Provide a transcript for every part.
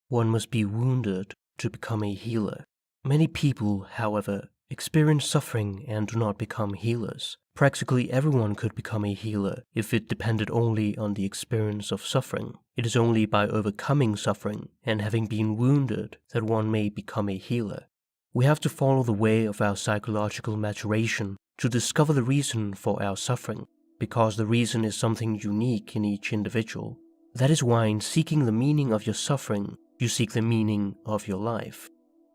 one must be wounded to become a healer. Many people, however, experience suffering and do not become healers. Practically everyone could become a healer if it depended only on the experience of suffering. It is only by overcoming suffering and having been wounded that one may become a healer. We have to follow the way of our psychological maturation to discover the reason for our suffering, because the reason is something unique in each individual. That is why in seeking the meaning of your suffering, you seek the meaning of your life.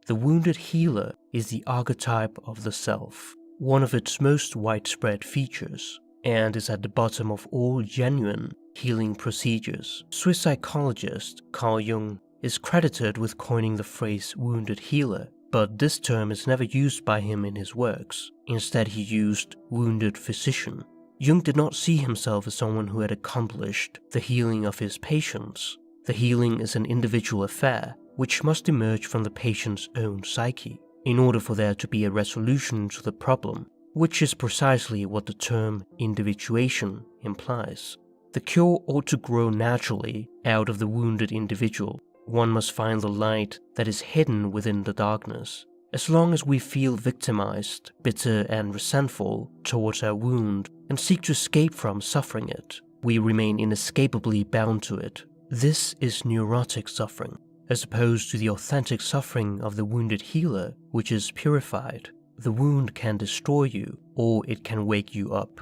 The wounded healer is the archetype of the self, one of its most widespread features, and is at the bottom of all genuine healing procedures. Swiss psychologist Carl Jung is credited with coining the phrase wounded healer, but this term is never used by him in his works. Instead, he used wounded physician. Jung did not see himself as someone who had accomplished the healing of his patients. The healing is an individual affair, which must emerge from the patient's own psyche, in order for there to be a resolution to the problem, which is precisely what the term individuation implies. The cure ought to grow naturally out of the wounded individual. One must find the light that is hidden within the darkness. As long as we feel victimized, bitter and resentful towards our wound and seek to escape from suffering it, we remain inescapably bound to it. This is neurotic suffering, as opposed to the authentic suffering of the wounded healer, which is purified. The wound can destroy you, or it can wake you up.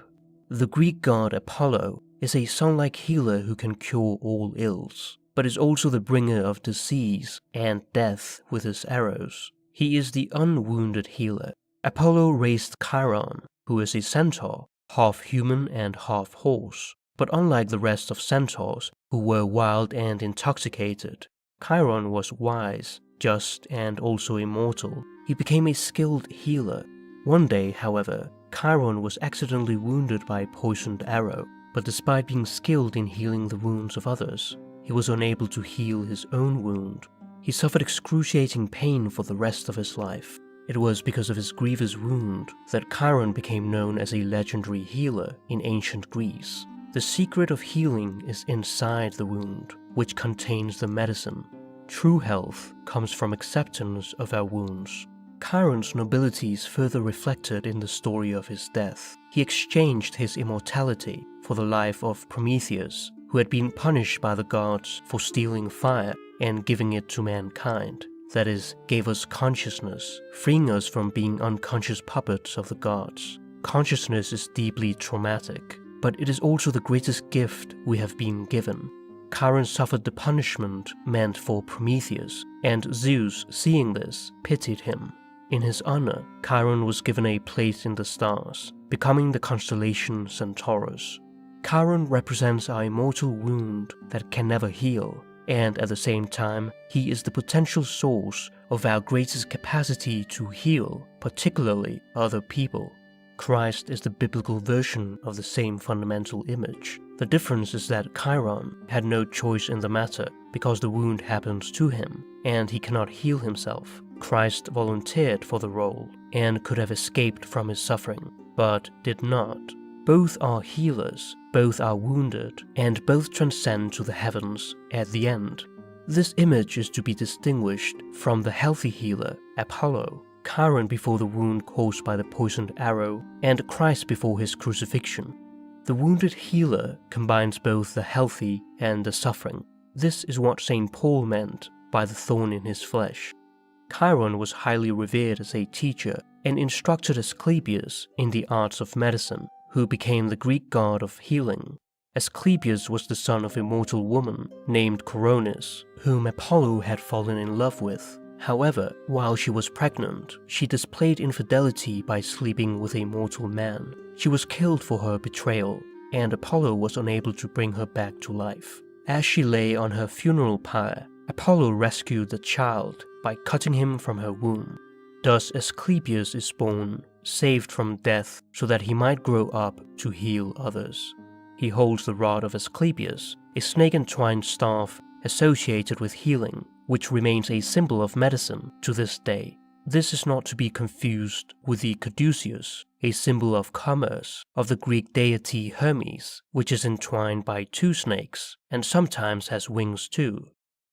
The Greek god Apollo is a sun-like healer who can cure all ills, but is also the bringer of disease and death with his arrows. He is the unwounded healer. Apollo raised Chiron, who is a centaur, half human and half horse, but unlike the rest of centaurs, who were wild and intoxicated, Chiron was wise, just, and also immortal. He became a skilled healer. One day, however, Chiron was accidentally wounded by a poisoned arrow, but despite being skilled in healing the wounds of others, he was unable to heal his own wound. He suffered excruciating pain for the rest of his life. It was because of his grievous wound that Chiron became known as a legendary healer in ancient Greece. The secret of healing is inside the wound, which contains the medicine. True health comes from acceptance of our wounds. Chiron's nobility is further reflected in the story of his death. He exchanged his immortality for the life of Prometheus, who had been punished by the gods for stealing fire and giving it to mankind. That is, gave us consciousness, freeing us from being unconscious puppets of the gods. Consciousness is deeply traumatic, but it is also the greatest gift we have been given. Chiron suffered the punishment meant for Prometheus, and Zeus, seeing this, pitied him. In his honor, Chiron was given a place in the stars, becoming the constellation Centaurus. Chiron represents our immortal wound that can never heal, and at the same time, he is the potential source of our greatest capacity to heal, particularly other people. Christ is the biblical version of the same fundamental image. The difference is that Chiron had no choice in the matter because the wound happens to him, and he cannot heal himself. Christ volunteered for the role and could have escaped from his suffering, but did not. Both are healers, both are wounded, and both transcend to the heavens at the end. This image is to be distinguished from the healthy healer, Apollo, Chiron before the wound caused by the poisoned arrow, and Christ before his crucifixion. The wounded healer combines both the healthy and the suffering. This is what St. Paul meant by the thorn in his flesh. Chiron was highly revered as a teacher and instructed Asclepius in the arts of medicine, who became the Greek god of healing. Asclepius was the son of a mortal woman named Coronis, whom Apollo had fallen in love with. However, while she was pregnant, she displayed infidelity by sleeping with a mortal man. She was killed for her betrayal, and Apollo was unable to bring her back to life. As she lay on her funeral pyre, Apollo rescued the child by cutting him from her womb. Thus Asclepius is born, saved from death so that he might grow up to heal others. He holds the rod of Asclepius, a snake-entwined staff associated with healing, which remains a symbol of medicine to this day. This is not to be confused with the caduceus, a symbol of commerce, of the Greek deity Hermes, which is entwined by two snakes, and sometimes has wings too.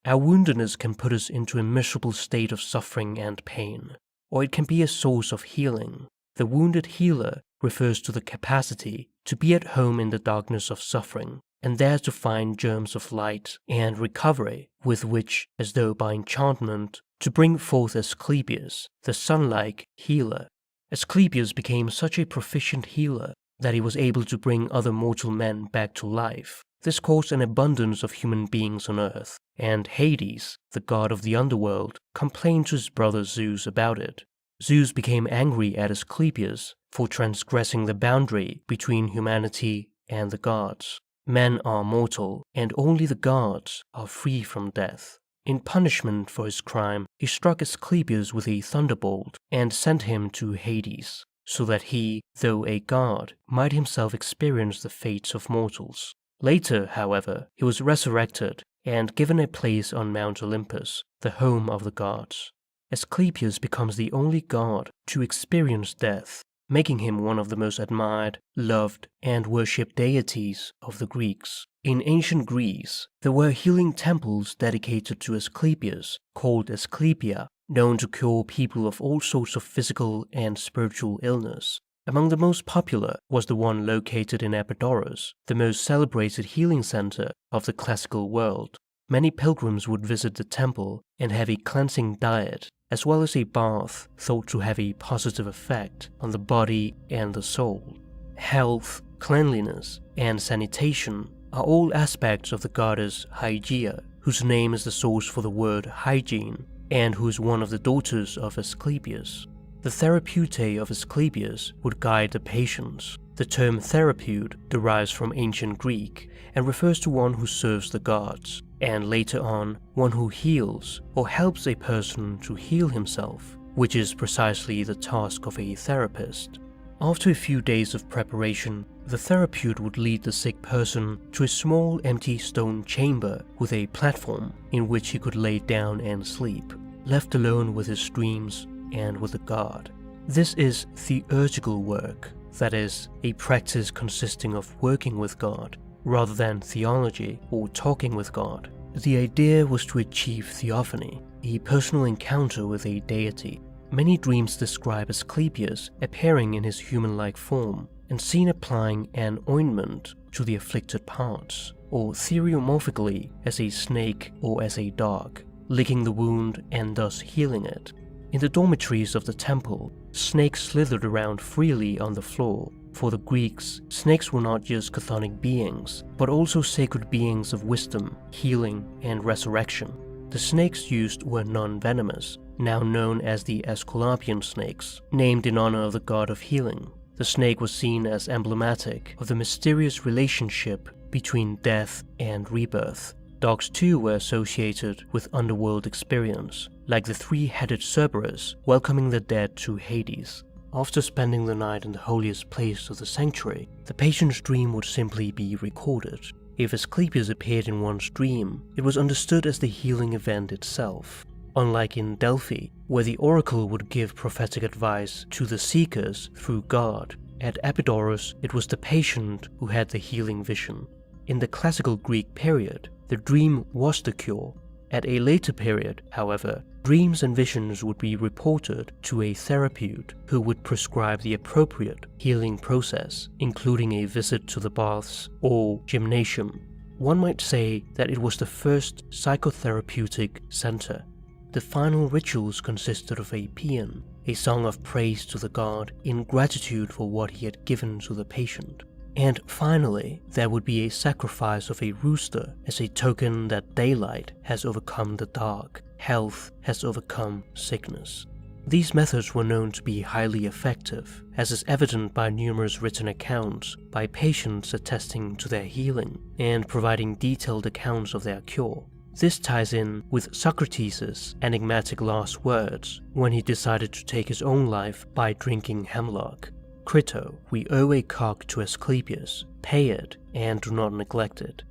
Our woundedness can put us into a miserable state of suffering and pain, or it can be a source of healing. The wounded healer refers to the capacity to be at home in the darkness of suffering, and there to find germs of light and recovery with which, as though by enchantment, to bring forth Asclepius, the sun-like healer. Asclepius became such a proficient healer that he was able to bring other mortal men back to life. This caused an abundance of human beings on earth, and Hades, the god of the underworld, complained to his brother Zeus about it. Zeus became angry at Asclepius for transgressing the boundary between humanity and the gods. Men are mortal, and only the gods are free from death. In punishment for his crime, he struck Asclepius with a thunderbolt and sent him to Hades, so that he, though a god, might himself experience the fates of mortals. Later, however, he was resurrected and given a place on Mount Olympus, the home of the gods. Asclepius becomes the only god to experience death, making him one of the most admired, loved, and worshipped deities of the Greeks. In ancient Greece, there were healing temples dedicated to Asclepius, called Asclepia, known to cure people of all sorts of physical and spiritual illness. Among the most popular was the one located in Epidaurus, the most celebrated healing center of the classical world. Many pilgrims would visit the temple and have a cleansing diet, as well as a bath thought to have a positive effect on the body and the soul. Health, cleanliness, and sanitation are all aspects of the goddess Hygeia, whose name is the source for the word hygiene, and who is one of the daughters of Asclepius. The therapeutae of Asclepius would guide the patients. The term therapeute derives from ancient Greek and refers to one who serves the gods, and later on, one who heals or helps a person to heal himself, which is precisely the task of a therapist. After a few days of preparation, the therapeutic would lead the sick person to a small empty stone chamber with a platform in which he could lay down and sleep, left alone with his dreams and with the god. This is theurgical work, that is, a practice consisting of working with God, rather than theology or talking with God. The idea was to achieve theophany, a personal encounter with a deity. Many dreams describe Asclepius appearing in his human-like form and seen applying an ointment to the afflicted parts, or theriomorphically as a snake or as a dog, licking the wound and thus healing it. In the dormitories of the temple, snakes slithered around freely on the floor. For the Greeks, snakes were not just chthonic beings, but also sacred beings of wisdom, healing, and resurrection. The snakes used were non-venomous, now known as the Aesculapian snakes, named in honor of the god of healing. The snake was seen as emblematic of the mysterious relationship between death and rebirth. Dogs too were associated with underworld experience, like the three-headed Cerberus welcoming the dead to Hades. After spending the night in the holiest place of the sanctuary, the patient's dream would simply be recorded. If Asclepius appeared in one's dream, it was understood as the healing event itself. Unlike in Delphi, where the oracle would give prophetic advice to the seekers through God, at Epidaurus it was the patient who had the healing vision. In the classical Greek period, the dream was the cure. At a later period, however, dreams and visions would be reported to a therapeutic who would prescribe the appropriate healing process, including a visit to the baths or gymnasium. One might say that it was the first psychotherapeutic center. The final rituals consisted of a paean, a song of praise to the god in gratitude for what he had given to the patient. And finally, there would be a sacrifice of a rooster as a token that daylight has overcome the dark, health has overcome sickness. These methods were known to be highly effective, as is evident by numerous written accounts by patients attesting to their healing and providing detailed accounts of their cure. This ties in with Socrates' enigmatic last words when he decided to take his own life by drinking hemlock. Crito, we owe a cock to Asclepius, pay it and do not neglect it.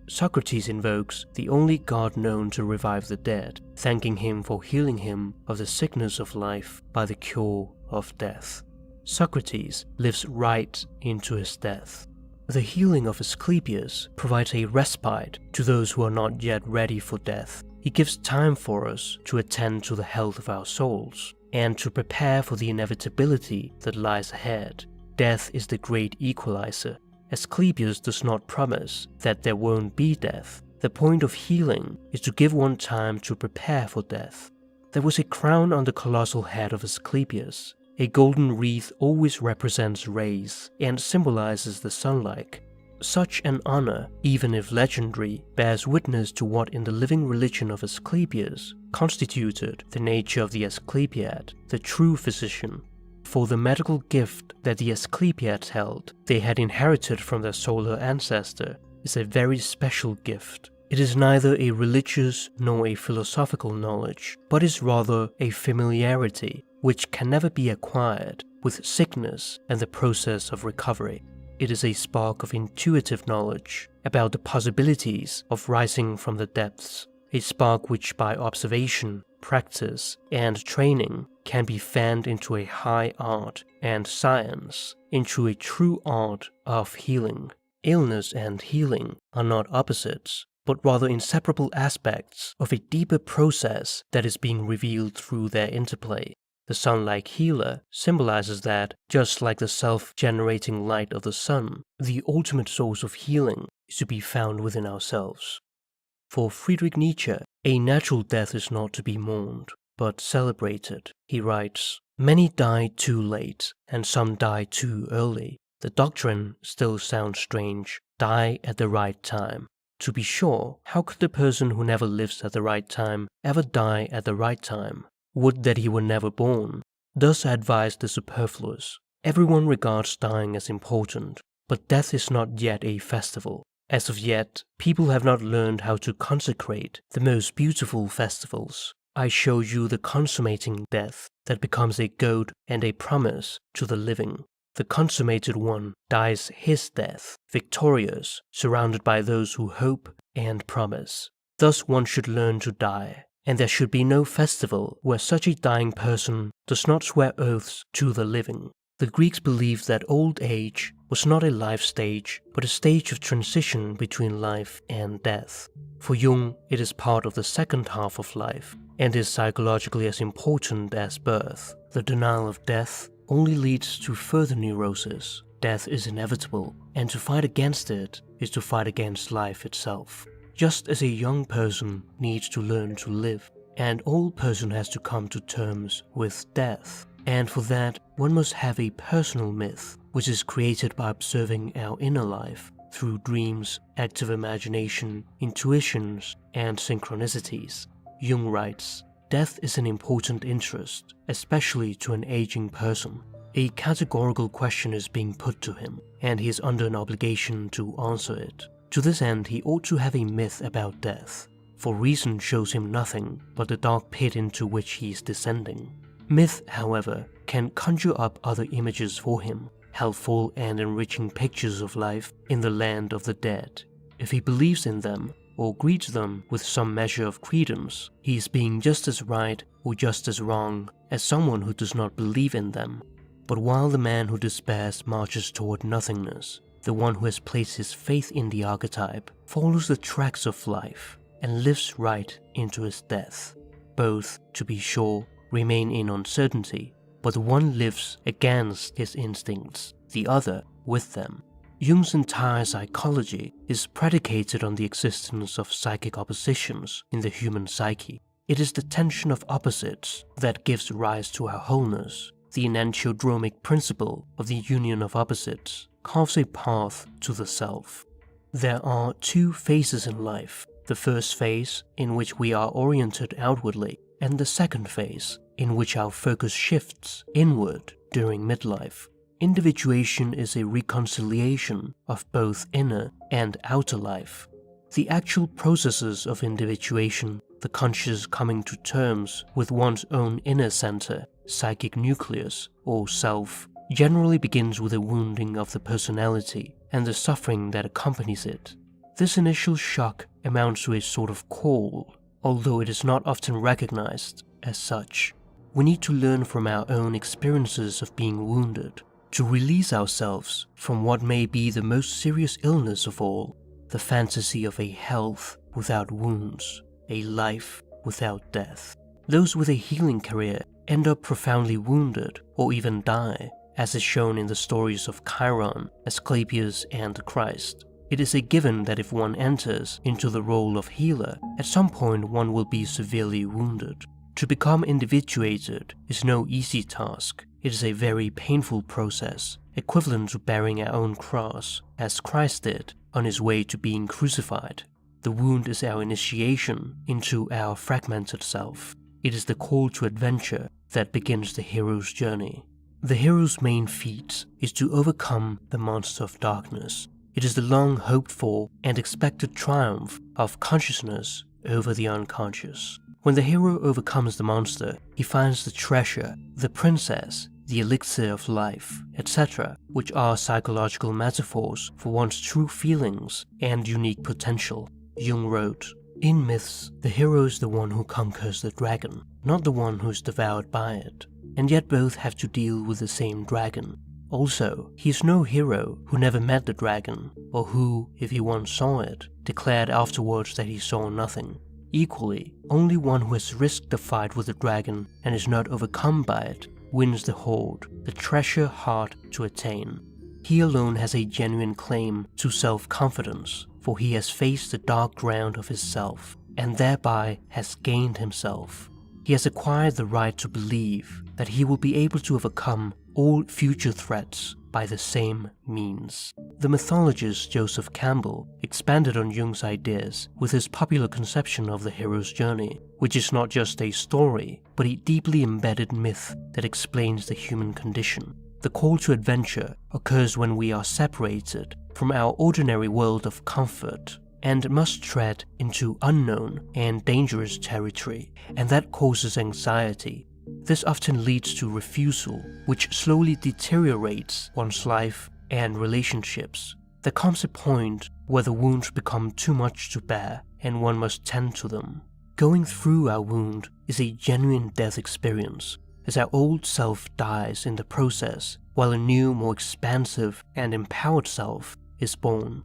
Socrates invokes the only god known to revive the dead, thanking him for healing him of the sickness of life by the cure of death. Socrates lives right into his death. The healing of Asclepius provides a respite to those who are not yet ready for death. He gives time for us to attend to the health of our souls and to prepare for the inevitability that lies ahead. Death is the great equalizer. Asclepius does not promise that there won't be death. The point of healing is to give one time to prepare for death. There was a crown on the colossal head of Asclepius. A golden wreath always represents rays and symbolizes the sunlight. Such an honor, even if legendary, bears witness to what in the living religion of Asclepius constituted the nature of the Asclepiad, the true physician. For the medical gift that the Asclepiads held, they had inherited from their solar ancestor, is a very special gift. It is neither a religious nor a philosophical knowledge, but is rather a familiarity which can never be acquired with sickness and the process of recovery. It is a spark of intuitive knowledge about the possibilities of rising from the depths, a spark which by observation, practice, and training can be fanned into a high art and science, into a true art of healing. Illness and healing are not opposites, but rather inseparable aspects of a deeper process that is being revealed through their interplay. The sun-like healer symbolizes that, just like the self-generating light of the sun, the ultimate source of healing is to be found within ourselves. For Friedrich Nietzsche, a natural death is not to be mourned, but celebrated. He writes, "Many die too late, and some die too early. The doctrine still sounds strange, die at the right time. To be sure, how could the person who never lives at the right time ever die at the right time? Would that he were never born. Thus advise the superfluous. Everyone regards dying as important, but death is not yet a festival. As of yet, people have not learned how to consecrate the most beautiful festivals. I show you the consummating death that becomes a goad and a promise to the living. The consummated one dies his death, victorious, surrounded by those who hope and promise. Thus one should learn to die. And there should be no festival where such a dying person does not swear oaths to the living. The Greeks believed that old age was not a life stage, but a stage of transition between life and death. For Jung, it is part of the second half of life, and is psychologically as important as birth. The denial of death only leads to further neurosis. Death is inevitable, and to fight against it is to fight against life itself. Just as a young person needs to learn to live, an old person has to come to terms with death. And for that, one must have a personal myth, which is created by observing our inner life through dreams, active imagination, intuitions, and synchronicities. Jung writes, "Death is an important interest, especially to an aging person. A categorical question is being put to him, and he is under an obligation to answer it. To this end, he ought to have a myth about death, for reason shows him nothing but the dark pit into which he is descending. Myth, however, can conjure up other images for him, helpful and enriching pictures of life in the land of the dead. If he believes in them, or greets them with some measure of credence, he is being just as right or just as wrong as someone who does not believe in them. But while the man who despairs marches toward nothingness, the one who has placed his faith in the archetype follows the tracks of life and lives right into his death. Both, to be sure, remain in uncertainty, but the one lives against his instincts, the other with them. Jung's entire psychology is predicated on the existence of psychic oppositions in the human psyche. It is the tension of opposites that gives rise to our wholeness. The enantiodromic principle of the union of opposites carves a path to the self. There are two phases in life, the first phase in which we are oriented outwardly, and the second phase in which our focus shifts inward during midlife. Individuation is a reconciliation of both inner and outer life. The actual processes of individuation, the conscious coming to terms with one's own inner center, psychic nucleus, or self, generally begins with a wounding of the personality and the suffering that accompanies it. This initial shock amounts to a sort of call, although it is not often recognized as such. We need to learn from our own experiences of being wounded to release ourselves from what may be the most serious illness of all, the fantasy of a health without wounds, a life without death. Those with a healing career end up profoundly wounded or even die, as is shown in the stories of Chiron, Asclepius, and Christ. It is a given that if one enters into the role of healer, at some point one will be severely wounded. To become individuated is no easy task. It is a very painful process, equivalent to bearing our own cross, as Christ did on his way to being crucified. The wound is our initiation into our fragmented self. It is the call to adventure that begins the hero's journey. The hero's main feat is to overcome the monster of darkness. It is the long hoped for and expected triumph of consciousness over the unconscious. When the hero overcomes the monster, he finds the treasure, the princess, the elixir of life, etc., which are psychological metaphors for one's true feelings and unique potential. Jung wrote, "In myths, the hero is the one who conquers the dragon, not the one who is devoured by it. And yet both have to deal with the same dragon. Also, he is no hero who never met the dragon, or who, if he once saw it, declared afterwards that he saw nothing. Equally, only one who has risked the fight with the dragon and is not overcome by it wins the hoard, the treasure hard to attain. He alone has a genuine claim to self-confidence, for he has faced the dark ground of his self, and thereby has gained himself. He has acquired the right to believe that he will be able to overcome all future threats by the same means." The mythologist Joseph Campbell expanded on Jung's ideas with his popular conception of the hero's journey, which is not just a story, but a deeply embedded myth that explains the human condition. The call to adventure occurs when we are separated from our ordinary world of comfort and must tread into unknown and dangerous territory, and that causes anxiety. This often leads to refusal, which slowly deteriorates one's life and relationships. There comes a point where the wounds become too much to bear, and one must tend to them. Going through our wound is a genuine death experience, as our old self dies in the process, while a new, more expansive and empowered self is born.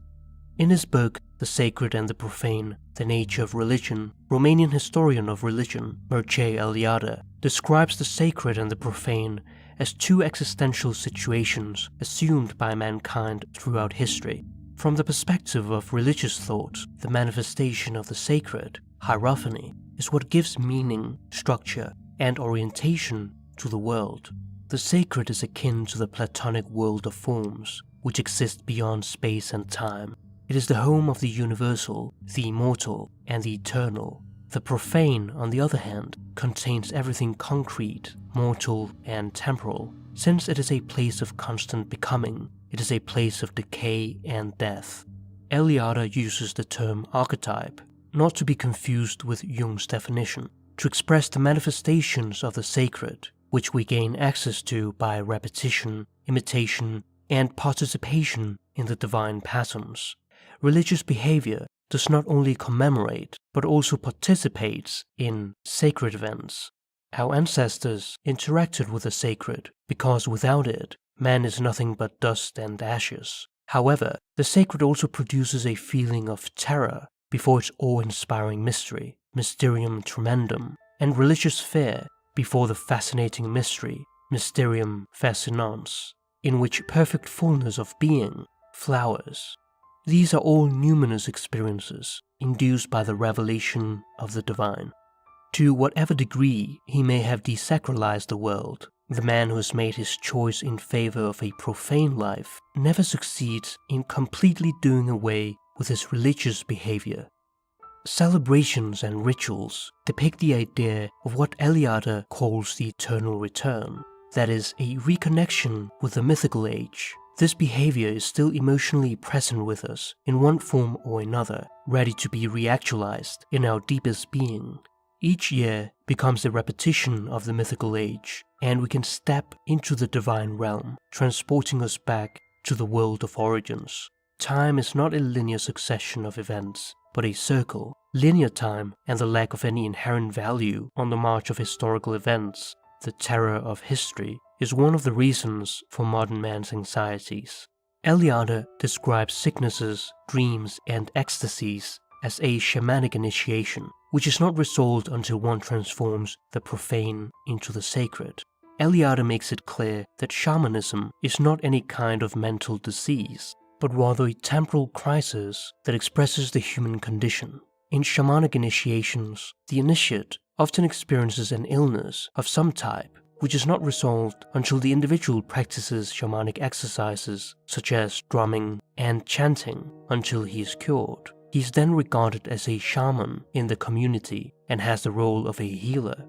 In his book, The Sacred and the Profane, The Nature of Religion, Romanian historian of religion Mircea Eliade describes the sacred and the profane as two existential situations assumed by mankind throughout history. From the perspective of religious thought, the manifestation of the sacred, hierophany, is what gives meaning, structure, and orientation to the world. The sacred is akin to the Platonic world of forms, which exists beyond space and time. It is the home of the universal, the immortal, and the eternal. The profane, on the other hand, contains everything concrete, mortal, and temporal. Since it is a place of constant becoming, it is a place of decay and death. Eliade uses the term archetype, not to be confused with Jung's definition, to express the manifestations of the sacred, which we gain access to by repetition, imitation, and participation in the divine patterns. Religious behavior does not only commemorate, but also participates in sacred events. Our ancestors interacted with the sacred because without it, man is nothing but dust and ashes. However, the sacred also produces a feeling of terror before its awe-inspiring mystery, Mysterium Tremendum, and religious fear before the fascinating mystery, Mysterium Fascinans, in which perfect fullness of being flowers. These are all numinous experiences induced by the revelation of the divine. To whatever degree he may have desacralized the world, the man who has made his choice in favor of a profane life never succeeds in completely doing away with his religious behavior. Celebrations and rituals depict the idea of what Eliade calls the eternal return, that is, a reconnection with the mythical age. This behavior is still emotionally present with us in one form or another, ready to be reactualized in our deepest being. Each year becomes a repetition of the mythical age, and we can step into the divine realm, transporting us back to the world of origins. Time is not a linear succession of events, but a circle. Linear time and the lack of any inherent value on the march of historical events, the terror of history, is one of the reasons for modern man's anxieties. Eliade describes sicknesses, dreams, and ecstasies as a shamanic initiation, which is not resolved until one transforms the profane into the sacred. Eliade makes it clear that shamanism is not any kind of mental disease, but rather a temporal crisis that expresses the human condition. In shamanic initiations, the initiate often experiences an illness of some type, which is not resolved until the individual practices shamanic exercises such as drumming and chanting until he is cured. He is then regarded as a shaman in the community and has the role of a healer.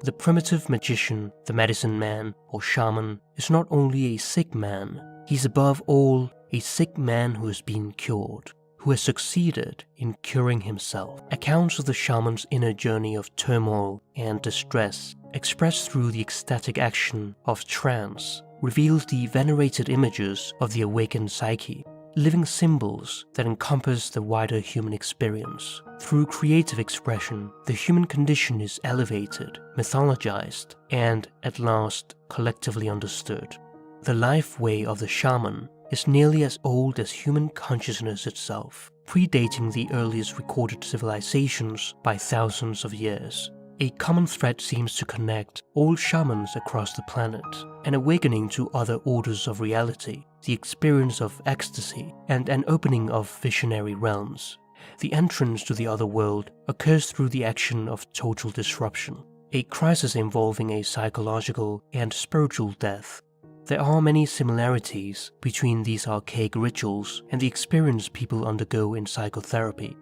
The primitive magician, the medicine man or shaman, is not only a sick man, he is above all a sick man who has been cured, who has succeeded in curing himself. Accounts of the shaman's inner journey of turmoil and distress, expressed through the ecstatic action of trance, reveals the venerated images of the awakened psyche, living symbols that encompass the wider human experience. Through creative expression, the human condition is elevated, mythologized, and at last collectively understood. The life way of the shaman is nearly as old as human consciousness itself, predating the earliest recorded civilizations by thousands of years. A common thread seems to connect all shamans across the planet, an awakening to other orders of reality, the experience of ecstasy, and an opening of visionary realms. The entrance to the other world occurs through the action of total disruption, a crisis involving a psychological and spiritual death. There are many similarities between these archaic rituals and the experience people undergo in psychotherapy.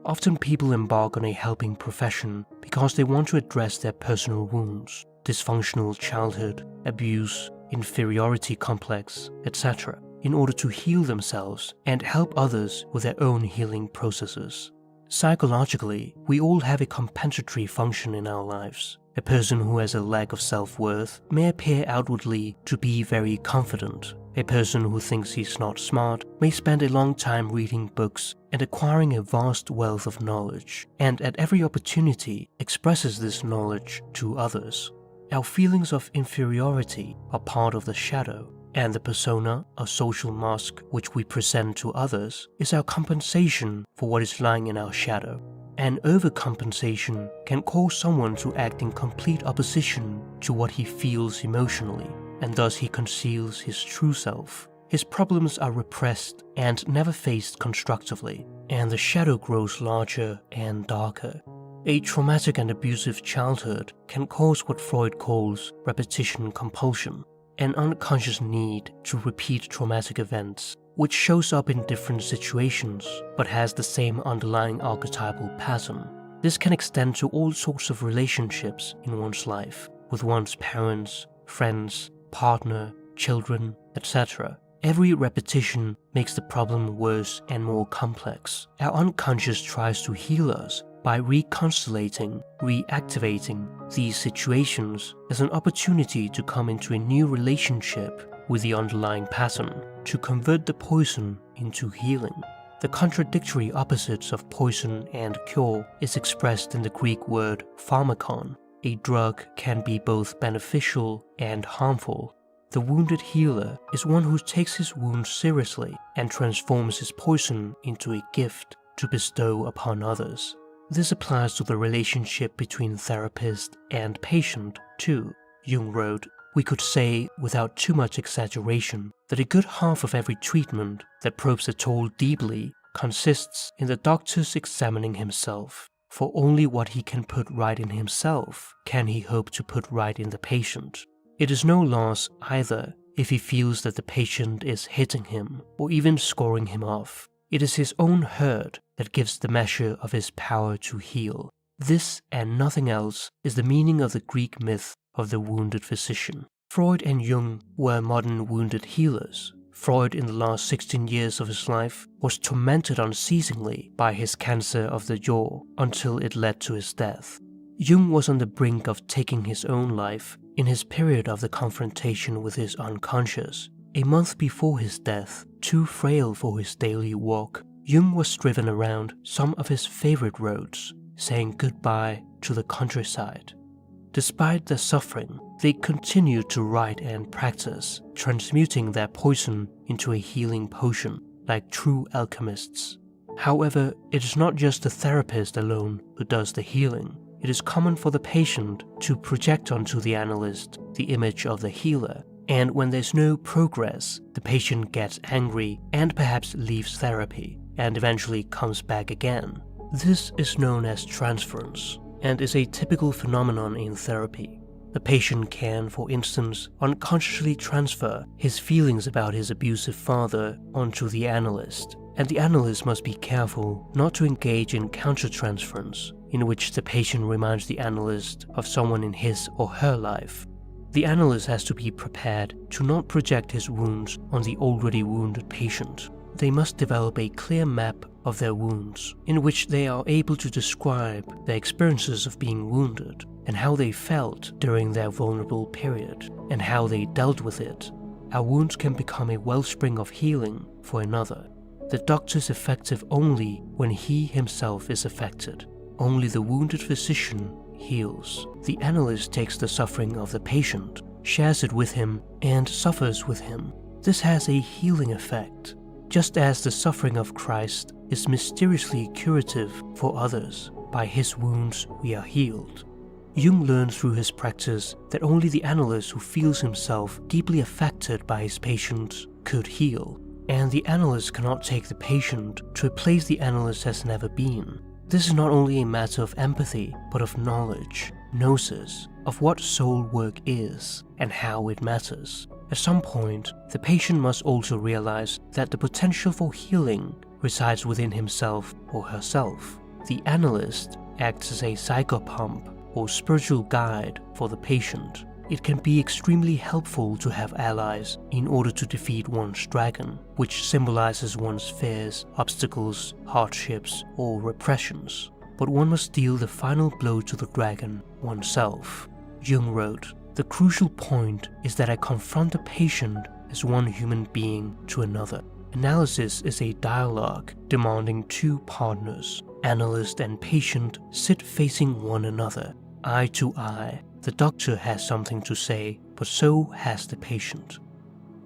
Often people embark on a helping profession because they want to address their personal wounds, dysfunctional childhood, abuse, inferiority complex, etc., in order to heal themselves and help others with their own healing processes. Psychologically, we all have a compensatory function in our lives. A person who has a lack of self-worth may appear outwardly to be very confident. A person who thinks he's not smart may spend a long time reading books and acquiring a vast wealth of knowledge, and at every opportunity expresses this knowledge to others. Our feelings of inferiority are part of the shadow, and the persona, a social mask which we present to others, is our compensation for what is lying in our shadow. An overcompensation can cause someone to act in complete opposition to what he feels emotionally, and thus he conceals his true self. His problems are repressed and never faced constructively, and the shadow grows larger and darker. A traumatic and abusive childhood can cause what Freud calls repetition compulsion, an unconscious need to repeat traumatic events, which shows up in different situations but has the same underlying archetypal pattern. This can extend to all sorts of relationships in one's life, with one's parents, friends, partner, children, etc. Every repetition makes the problem worse and more complex. Our unconscious tries to heal us by reconstellating, reactivating these situations as an opportunity to come into a new relationship with the underlying pattern, to convert the poison into healing. The contradictory opposites of poison and cure is expressed in the Greek word pharmakon. A drug can be both beneficial and harmful. The wounded healer is one who takes his wounds seriously and transforms his poison into a gift to bestow upon others. This applies to the relationship between therapist and patient too. Jung wrote, "We could say, without too much exaggeration, that a good half of every treatment that probes at all deeply consists in the doctor's examining himself, for only what he can put right in himself can he hope to put right in the patient. It is no loss either if he feels that the patient is hitting him or even scoring him off. It is his own hurt that gives the measure of his power to heal. This and nothing else is the meaning of the Greek myth of the wounded physician." Freud and Jung were modern wounded healers. Freud, in the last 16 years of his life, was tormented unceasingly by his cancer of the jaw until it led to his death. Jung was on the brink of taking his own life in his period of the confrontation with his unconscious. A month before his death, too frail for his daily walk, Jung was driven around some of his favorite roads, saying goodbye to the countryside. Despite their suffering, they continue to write and practice, transmuting their poison into a healing potion, like true alchemists. However, it is not just the therapist alone who does the healing. It is common for the patient to project onto the analyst the image of the healer, and when there's no progress, the patient gets angry and perhaps leaves therapy, and eventually comes back again. This is known as transference, and is a typical phenomenon in therapy. The patient can, for instance, unconsciously transfer his feelings about his abusive father onto the analyst, and the analyst must be careful not to engage in countertransference, in which the patient reminds the analyst of someone in his or her life. The analyst has to be prepared to not project his wounds on the already wounded patient. They must develop a clear map of their wounds, in which they are able to describe their experiences of being wounded, and how they felt during their vulnerable period, and how they dealt with it. Our wounds can become a wellspring of healing for another. The doctor is effective only when he himself is affected. Only the wounded physician heals. The analyst takes the suffering of the patient, shares it with him, and suffers with him. This has a healing effect. Just as the suffering of Christ is mysteriously curative for others, by his wounds we are healed. Jung learned through his practice that only the analyst who feels himself deeply affected by his patients could heal, and the analyst cannot take the patient to a place the analyst has never been. This is not only a matter of empathy, but of knowledge, gnosis, of what soul work is, and how it matters. At some point, the patient must also realize that the potential for healing resides within himself or herself. The analyst acts as a psychopomp or spiritual guide for the patient. It can be extremely helpful to have allies in order to defeat one's dragon, which symbolizes one's fears, obstacles, hardships, or repressions. But one must deal the final blow to the dragon oneself. Jung wrote, "The crucial point is that I confront the patient as one human being to another. Analysis is a dialogue demanding two partners. Analyst and patient sit facing one another, eye to eye. The doctor has something to say, but so has the patient.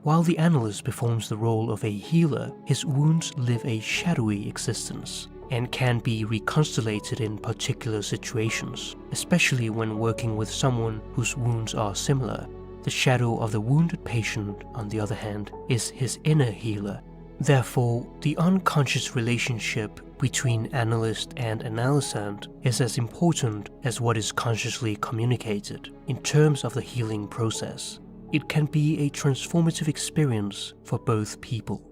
While the analyst performs the role of a healer, his wounds live a shadowy existence and can be reconstellated in particular situations, especially when working with someone whose wounds are similar. The shadow of the wounded patient, on the other hand, is his inner healer. Therefore, the unconscious relationship between analyst and analysand is as important as what is consciously communicated in terms of the healing process. It can be a transformative experience for both people.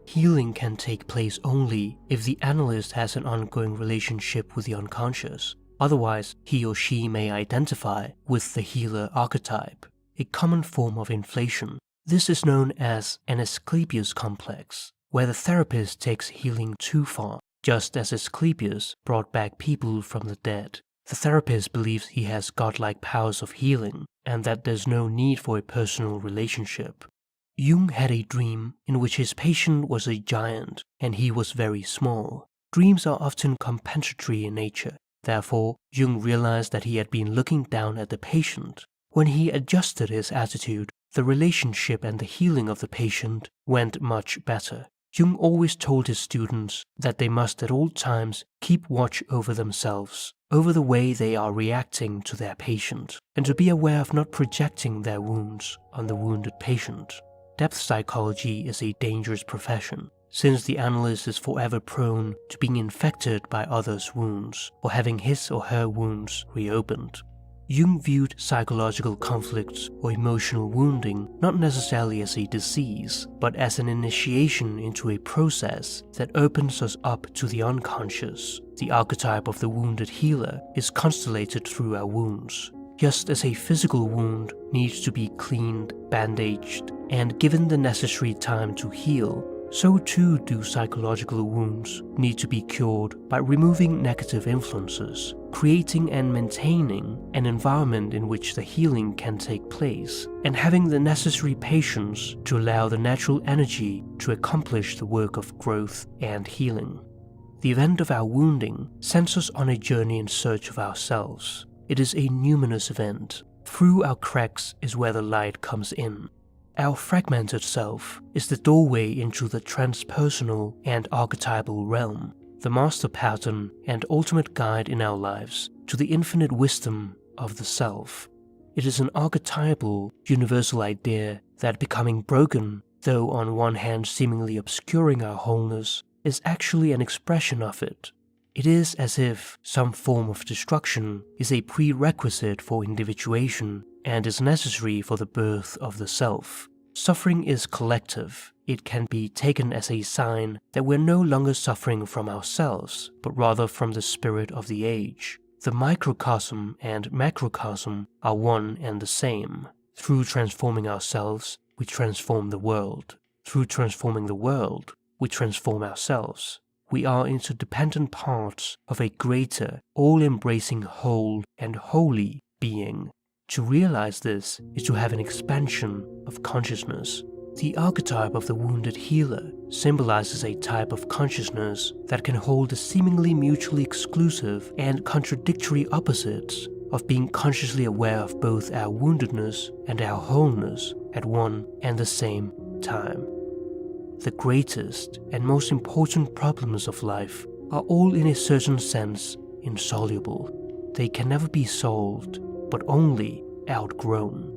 Healing can take place only if the analyst has an ongoing relationship with the unconscious. Otherwise, he or she may identify with the healer archetype, a common form of inflation. This is known as an Asclepius complex, where the therapist takes healing too far. Just as Asclepius brought back people from the dead, the therapist believes he has godlike powers of healing and that there's no need for a personal relationship. Jung had a dream in which his patient was a giant and he was very small. Dreams are often compensatory in nature. Therefore, Jung realized that he had been looking down at the patient. When he adjusted his attitude, the relationship and the healing of the patient went much better. Jung always told his students that they must at all times keep watch over themselves, over the way they are reacting to their patient, and to be aware of not projecting their wounds on the wounded patient. Depth psychology is a dangerous profession, since the analyst is forever prone to being infected by others' wounds, or having his or her wounds reopened. Jung viewed psychological conflicts or emotional wounding not necessarily as a disease, but as an initiation into a process that opens us up to the unconscious. The archetype of the wounded healer is constellated through our wounds. Just as a physical wound needs to be cleaned, bandaged, and given the necessary time to heal, so too do psychological wounds need to be cured by removing negative influences, creating and maintaining an environment in which the healing can take place, and having the necessary patience to allow the natural energy to accomplish the work of growth and healing. The event of our wounding sends us on a journey in search of ourselves. It is a numinous event, Through our cracks is where the light comes in. Our fragmented self is the doorway into the transpersonal and archetypal realm, the master pattern and ultimate guide in our lives to the infinite wisdom of the self. It is an archetypal, universal idea that becoming broken, though on one hand seemingly obscuring our wholeness, is actually an expression of it. It is as if some form of destruction is a prerequisite for individuation and is necessary for the birth of the self. Suffering is collective. It can be taken as a sign that we're no longer suffering from ourselves, but rather from the spirit of the age. The microcosm and macrocosm are one and the same. Through transforming ourselves, we transform the world. Through transforming the world, we transform ourselves. We are interdependent parts of a greater, all-embracing whole and holy being. To realize this is to have an expansion of consciousness. The archetype of the wounded healer symbolizes a type of consciousness that can hold the seemingly mutually exclusive and contradictory opposites of being consciously aware of both our woundedness and our wholeness at one and the same time. The greatest and most important problems of life are all in a certain sense insoluble. They can never be solved, but only outgrown.